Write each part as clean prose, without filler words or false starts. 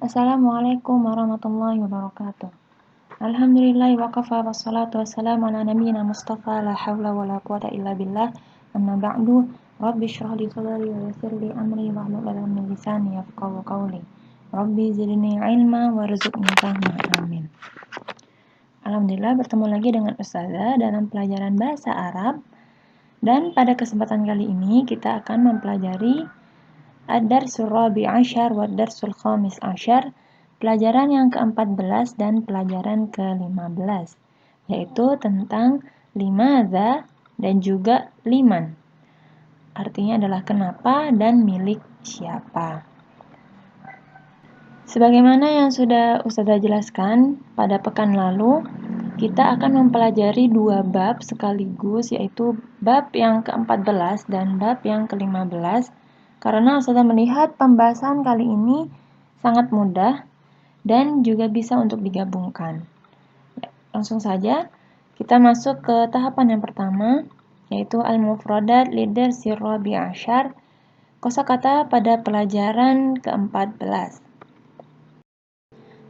Assalamualaikum warahmatullahi wabarakatuh. Alhamdulillahi wa kafa wassalatu wassalamu ala nabiyyina Mustafa la hawla wa la quwata illa billah. Amma ba'du. Rabbi shrah li sadri wa yassir li amri wahlul 'uqdatam min lisani yafqahu qawli. Rabbi zidni ilma warzuqni fahma. Amin. Alhamdulillah bertemu lagi dengan Ustazah dalam pelajaran bahasa Arab. Dan pada kesempatan kali ini kita akan mempelajari Ad-Darsul Rabi' Asyar wa Ad-Darsul Khamis Asyar, pelajaran yang ke-14 dan pelajaran ke-15, yaitu tentang limadza dan juga liman. Artinya adalah kenapa dan milik siapa. Sebagaimana yang sudah Ustazah jelaskan pada pekan lalu, kita akan mempelajari dua bab sekaligus, yaitu bab yang ke-14 dan bab yang ke-15. Karena Ustazah melihat pembahasan kali ini sangat mudah dan juga bisa untuk digabungkan. Ya, langsung saja kita masuk ke tahapan yang pertama, yaitu al-mufradat lidarsi rabi' asyar, kosakata pada pelajaran ke-14.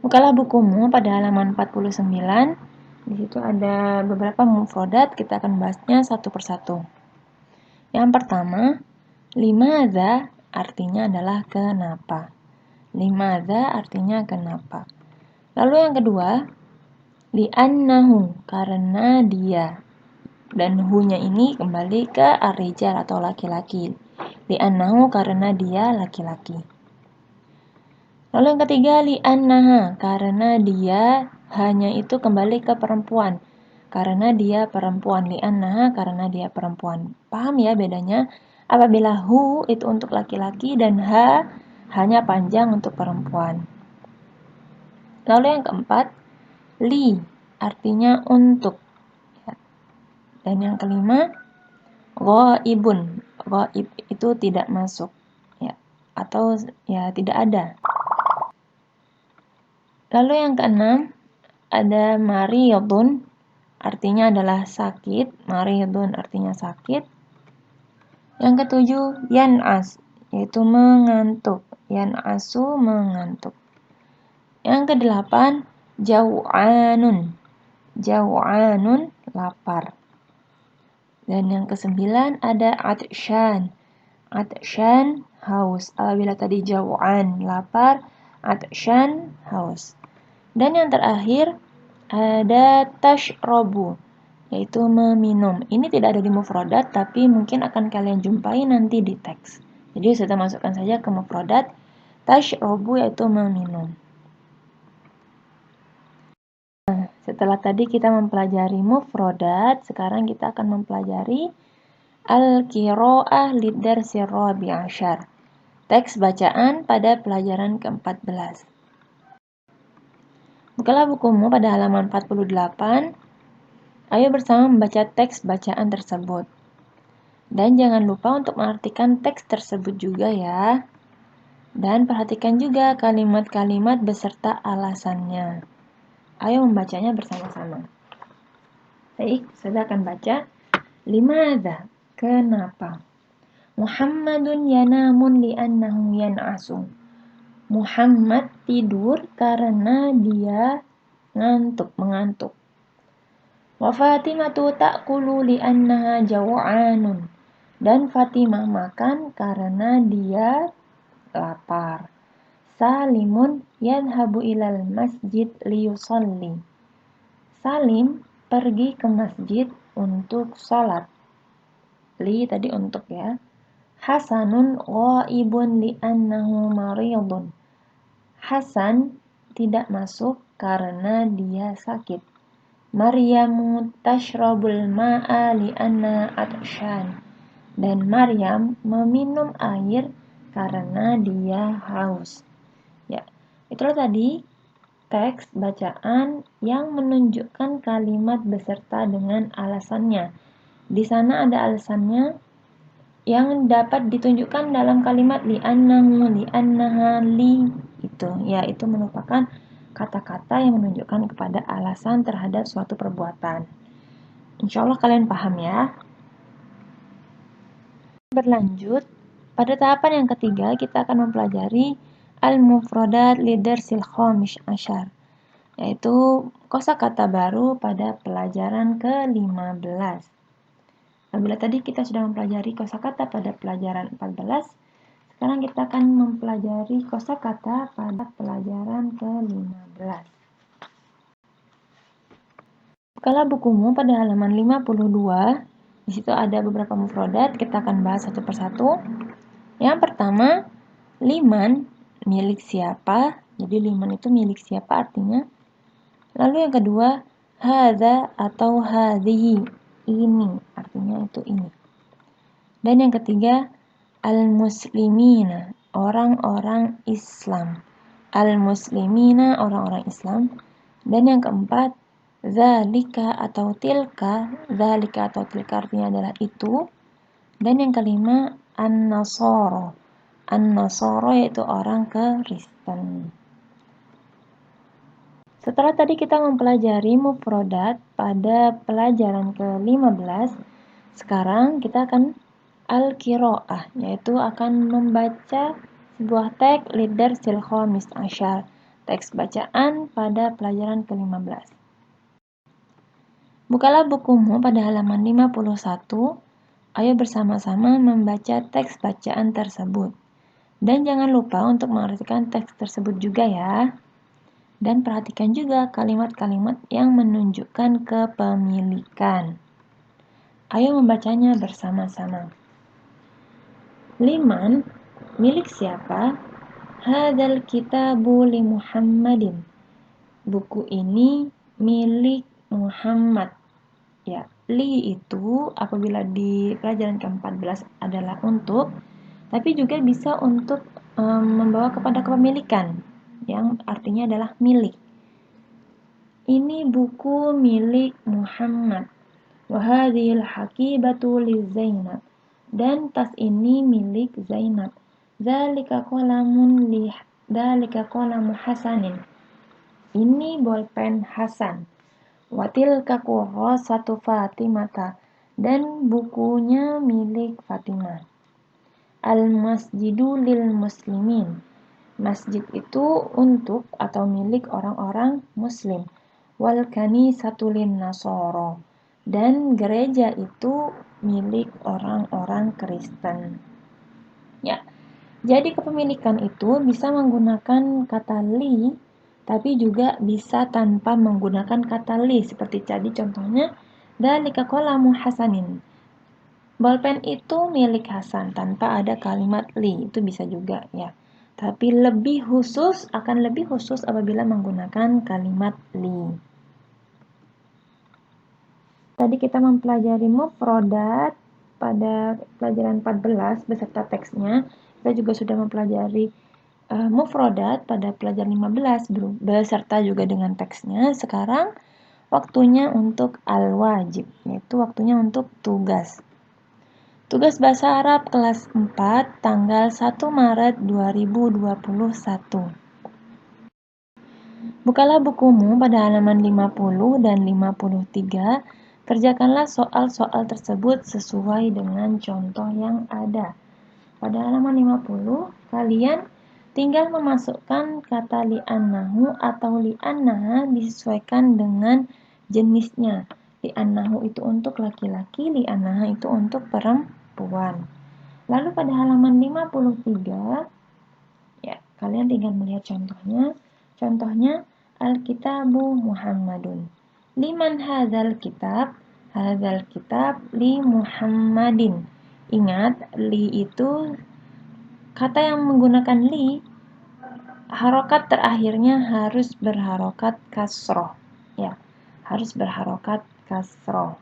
Bukalah bukumu pada halaman 49. Di situ ada beberapa mufradat, kita akan bahasnya satu persatu. Yang pertama, limadza artinya adalah kenapa. Limadza artinya kenapa. Lalu yang kedua, li'annahu karena dia. Dan hu-nya ini kembali ke ar-rijal atau laki-laki. Li'annahu karena dia laki-laki. Lalu yang ketiga, li'annaha karena dia, hanya itu kembali ke perempuan. Karena dia perempuan. Li'annaha karena dia perempuan. Paham ya bedanya? Apabila hu itu untuk laki-laki dan ha hanya panjang untuk perempuan. Lalu yang keempat, li artinya untuk. Dan yang kelima, ghaibun. Ghaib itu tidak masuk, ya, atau ya tidak ada. Lalu yang keenam, ada mariyadun, artinya adalah sakit. Mariyadun artinya sakit. Yang ketujuh, yan'as, yaitu mengantuk. Yan'asu mengantuk. Yang kedelapan, jau'anun. Jau'anun lapar. Dan yang kesembilan ada atsyan. Atsyan haus. Apabila tadi jau'an lapar, atsyan haus. Dan yang terakhir ada tashrobu, yaitu meminum. Ini tidak ada di mufradat, tapi mungkin akan kalian jumpai nanti di teks. Jadi saya masukkan saja ke mufradat. Tashrobu yaitu meminum. Nah, setelah tadi kita mempelajari mufradat, sekarang kita akan mempelajari al-qiraah lidarsi rabi' asyar. Teks bacaan pada pelajaran ke-14. Bukalah bukumu pada halaman 48. Ayo bersama membaca teks bacaan tersebut. Dan jangan lupa untuk mengartikan teks tersebut juga ya. Dan perhatikan juga kalimat-kalimat beserta alasannya. Ayo membacanya bersama-sama. Baik, saya akan baca. Limadza, kenapa? Muhammadun yanamun li'annahu yan'asu. Muhammad tidur karena dia mengantuk. Wa Fatimatu ta'kulu li'annaha jaw'anun. Dan Fatimah makan karena dia lapar. Salimun yadhabu ilal masjid liyusalli. Salim pergi ke masjid untuk sholat. Li tadi untuk ya. Hasanun ghaibun li'annahu maridun. Hasan tidak masuk karena dia sakit. Maryamu tashrabul ma'a li'anna atsyan. Dan Maryam meminum air karena dia haus. Ya, itulah tadi teks bacaan yang menunjukkan kalimat beserta dengan alasannya. Di sana ada alasannya yang dapat ditunjukkan dalam kalimat li'annahu, li'annaha, li itu, yaitu merupakan kata-kata yang menunjukkan kepada alasan terhadap suatu perbuatan. Insya Allah kalian paham ya. Berlanjut, pada tahapan yang ketiga kita akan mempelajari al-mufradat lidarsil khamis asyar, yaitu kosakata baru pada pelajaran ke-15. Apabila tadi kita sudah mempelajari kosakata pada pelajaran 14, sekarang kita akan mempelajari kosakata pada pelajaran ke-15. Bukalah bukumu pada halaman 52. Di situ ada beberapa mufradat, kita akan bahas satu persatu. Yang pertama, liman, milik siapa? Jadi liman itu milik siapa artinya? Lalu yang kedua, hadza atau hadhihi, ini artinya itu ini. Dan yang ketiga, al-muslimina, orang-orang Islam. Al-muslimina, orang-orang Islam. Dan yang keempat, zalika atau tilka. Zalika atau tilka artinya adalah itu. Dan yang kelima, an-nasoro. An-nasoro yaitu orang Kristen. Setelah tadi kita mempelajari mufradat pada pelajaran ke-15, sekarang kita akan al-qiraah, yaitu akan membaca sebuah teks lidarsil khamis asyar, teks bacaan pada pelajaran ke-15. Bukalah bukumu pada halaman 51. Ayo bersama-sama membaca teks bacaan tersebut. Dan jangan lupa untuk mengartikan teks tersebut juga ya. Dan perhatikan juga kalimat-kalimat yang menunjukkan kepemilikan. Ayo membacanya bersama-sama. Liman, milik siapa? Hadzal kitabu li Muhammadin. Buku ini milik Muhammad. Ya, li itu apabila di pelajaran ke-14 adalah untuk, tapi juga bisa untuk membawa kepada kepemilikan, yang artinya adalah milik. Ini buku milik Muhammad. Wa hadhil haqibatu li Zainab. Dan tas ini milik Zainab. Dzalika qalamu Hasanin. Ini bolpen Hasan. Wa tilka kurrasatu Fatimata. Dan bukunya milik Fatimah. Al-masjidu lil muslimin. Masjid itu untuk atau milik orang-orang muslim. Wal kanisatu lin nasara. Dan gereja itu milik orang-orang Kristen. Ya. Jadi kepemilikan itu bisa menggunakan kata li, tapi juga bisa tanpa menggunakan kata li. Seperti tadi contohnya, dzalika qalamu Hasanin. Bolpen itu milik Hasan tanpa ada kalimat li. Itu bisa juga ya. Tapi akan lebih khusus apabila menggunakan kalimat li. Tadi kita mempelajari mufradat pada pelajaran 14 beserta teksnya. Kita juga sudah mempelajari mufradat pada pelajaran 15 beserta juga dengan teksnya. Sekarang waktunya untuk al-wajib, yaitu waktunya untuk tugas. Tugas bahasa Arab kelas 4 tanggal 1 Maret 2021. Bukalah bukumu pada halaman 50 dan 53. Kerjakanlah soal-soal tersebut sesuai dengan contoh yang ada. Pada halaman 50, kalian tinggal memasukkan kata li'annahu atau li'annaha disesuaikan dengan jenisnya. Li'annahu itu untuk laki-laki, li'annaha itu untuk perempuan. Lalu pada halaman 53, ya, kalian tinggal melihat contohnya. Contohnya, Al-Kitabu Muhammadun. Liman hadzal kitab? Hadzal kitab li Muhammadin. Ingat, li itu kata yang menggunakan li, harokat terakhirnya harus berharokat kasroh. Ya, harus berharokat kasroh.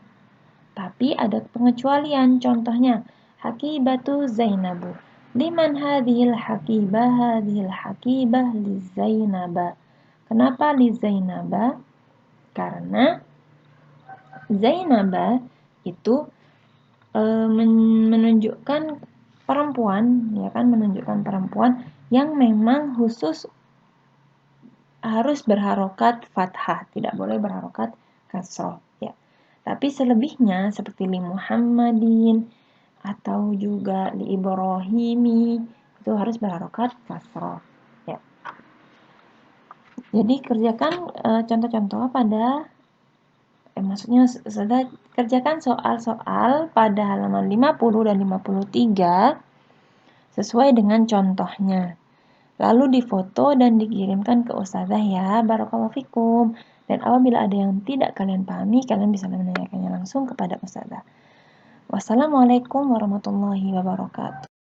Tapi ada pengecualian, contohnya Haqibatu Zainabu. Liman hadhil haqibah? Hadhil haqibah li Zainaba. Kenapa li Zainaba? Karena Zainaba itu menunjukkan perempuan, ya kan, menunjukkan perempuan yang memang khusus harus berharokat fathah, tidak boleh berharokat kasroh, ya. Tapi selebihnya seperti li Muhammadin atau juga li Ibrahimi itu harus berharokat kasroh, ya. Jadi kerjakan contoh-contoh pada maksudnya sudah kerjakan soal-soal pada halaman 50 dan 53 sesuai dengan contohnya. Lalu difoto dan dikirimkan ke ustazah ya. Barakallahu fikum. Dan apabila ada yang tidak kalian pahami, kalian bisa menanyakannya langsung kepada ustazah. Wassalamualaikum warahmatullahi wabarakatuh.